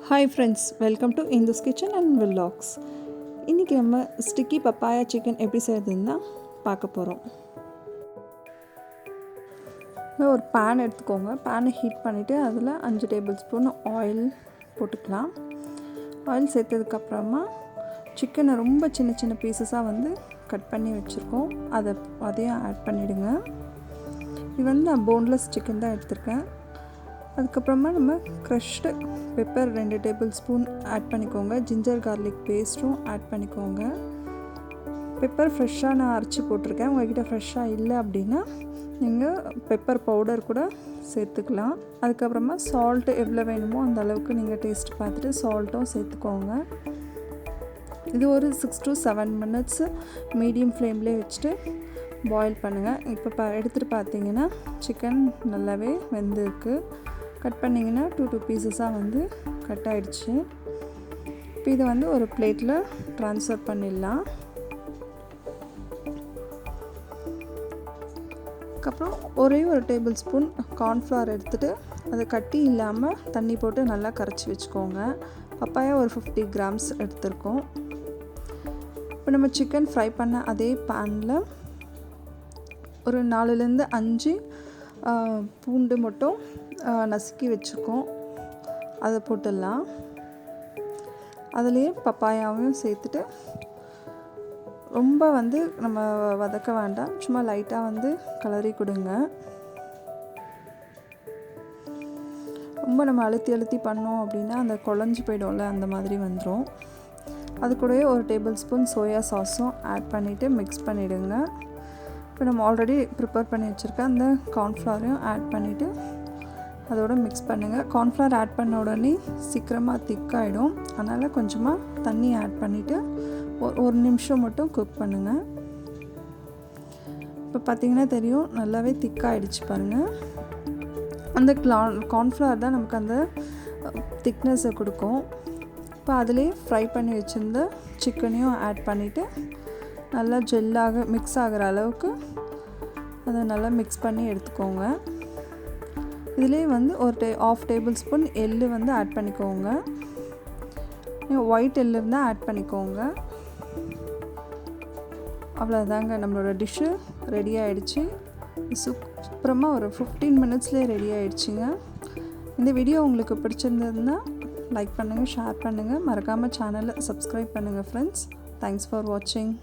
Hi friends, welcome to Indhu's kitchen and vlogs. இன்றைக்கி நம்ம sticky papaya chicken எப்படி செய்கிறதுன்னு தான் பார்க்க போகிறோம். ஒரு பேன் எடுத்துக்கோங்க. பேனை ஹீட் பண்ணிவிட்டு அதில் 5 டேபிள் ஸ்பூன் ஆயில் போட்டுக்கலாம். ஆயில் சேர்த்ததுக்கப்புறமா சிக்கனை ரொம்ப சின்ன சின்ன பீசஸாக கட் பண்ணி வச்சுருக்கோம். அதையும் ஆட் பண்ணிவிடுங்க. இது நான் போன்லெஸ் சிக்கன் தான் எடுத்திருக்கேன். அதுக்கப்புறமா நம்ம crushed pepper 2 tablespoon add பண்ணிக்கோங்க. ஜிஞ்சர் கார்லிக் பேஸ்ட்டும் ஆட் பண்ணிக்கோங்க. பெப்பர் ஃப்ரெஷ்ஷாக நான் அரைச்சி போட்டிருக்கேன். உங்கள்கிட்ட ஃப்ரெஷ்ஷாக இல்லை அப்படின்னா நீங்கள் பெப்பர் பவுடர் கூட சேர்த்துக்கலாம். அதுக்கப்புறமா சால்ட்டு எவ்வளோ வேணுமோ அந்த அளவுக்கு நீங்கள் டேஸ்ட் பார்த்துட்டு சால்ட்டும் சேர்த்துக்கோங்க. இது ஒரு 6 to 7 minutes மீடியம் ஃப்ளேம்லேயே வச்சுட்டு பாயில் பண்ணுங்கள். இப்போ எடுத்துகிட்டு பார்த்தீங்கன்னா சிக்கன் நல்லாவே வெந்திருக்கு. கட் பண்ணிங்கன்னா 2 பீசஸாக கட் ஆகிடுச்சு. இப்போ இதை ஒரு பிளேட்டில் ட்ரான்ஸ்ஃபர் பண்ணிடலாம். அதுக்கப்புறம் ஒரே ஒரு டேபிள் ஸ்பூன் கார்ன்ஃப்ளவர் எடுத்துகிட்டு அதை கட்டி இல்லாமல் தண்ணி போட்டு நல்லா கரைச்சி வச்சுக்கோங்க. பப்பாயா ஒரு 50 grams எடுத்துருக்கோம். இப்போ நம்ம சிக்கன் ஃப்ரை பண்ண அதே பேனில் ஒரு 4-5 பூண்டு மட்டும் நசுக்கி வச்சுருக்கோம். அதை போட்டுடலாம். அதுலேயே பப்பாயாவையும் சேர்த்துட்டு ரொம்ப நம்ம வதக்க வேண்டாம். சும்மா லைட்டாக கலரி கொடுங்க. ரொம்ப நம்ம அழுத்தி பண்ணோம் அப்படின்னா அந்த குழஞ்சி போய்டும்ல, அந்த மாதிரி வந்துடும். அது கூடவே ஒரு டேபிள் ஸ்பூன் சோயா சாஸும் ஆட் பண்ணிவிட்டு மிக்ஸ் பண்ணிவிடுங்க. இப்போ நம்ம ஆல்ரெடி ப்ரிப்பேர் பண்ணி வச்சுருக்க அந்த கார்ன்ஃப்ளவரையும் ஆட் பண்ணிவிட்டு அதோடு மிக்ஸ் பண்ணுங்கள். கார்ன்ஃப்ளவர் ஆட் பண்ண உடனே சீக்கிரமாக திக்காகிடும். அதனால் கொஞ்சமாக தண்ணி ஆட் பண்ணிவிட்டு ஒரு நிமிஷம் மட்டும் குக் பண்ணுங்கள். இப்போ பார்த்திங்கன்னா தெரியும், நல்லாவே திக்காகிடுச்சு பாருங்கள். அந்த கார்ன்ஃப்ளவர் தான் நமக்கு அந்த திக்னஸை கொடுக்கும். இப்போ அதிலே ஃப்ரை பண்ணி வச்சுருந்த சிக்கனையும் ஆட் பண்ணிவிட்டு நல்லா ஜெல்லாக மிக்ஸ் ஆகிற அளவுக்கு அதை நல்லா மிக்ஸ் பண்ணி எடுத்துக்கோங்க. இதிலே ஒரு ½ டேபிள் ஸ்பூன் எள்ளு ஆட் பண்ணிக்கோங்க. ஒயிட் எள்ளு இருந்தால் ஆட் பண்ணிக்கோங்க. அவ்வளோதாங்க, நம்மளோட டிஷ்ஷு ரெடி ஆகிடுச்சு. சூப்பரமாக ஒரு 15 minutesலேயே ரெடி ஆகிடுச்சிங்க. இந்த வீடியோ உங்களுக்கு பிடிச்சிருந்ததுன்னா லைக் பண்ணுங்கள், ஷேர் பண்ணுங்கள், மறக்காமல் சேனலை சப்ஸ்கிரைப் பண்ணுங்கள் ஃப்ரெண்ட்ஸ். தேங்க்ஸ் ஃபார் வாட்சிங்.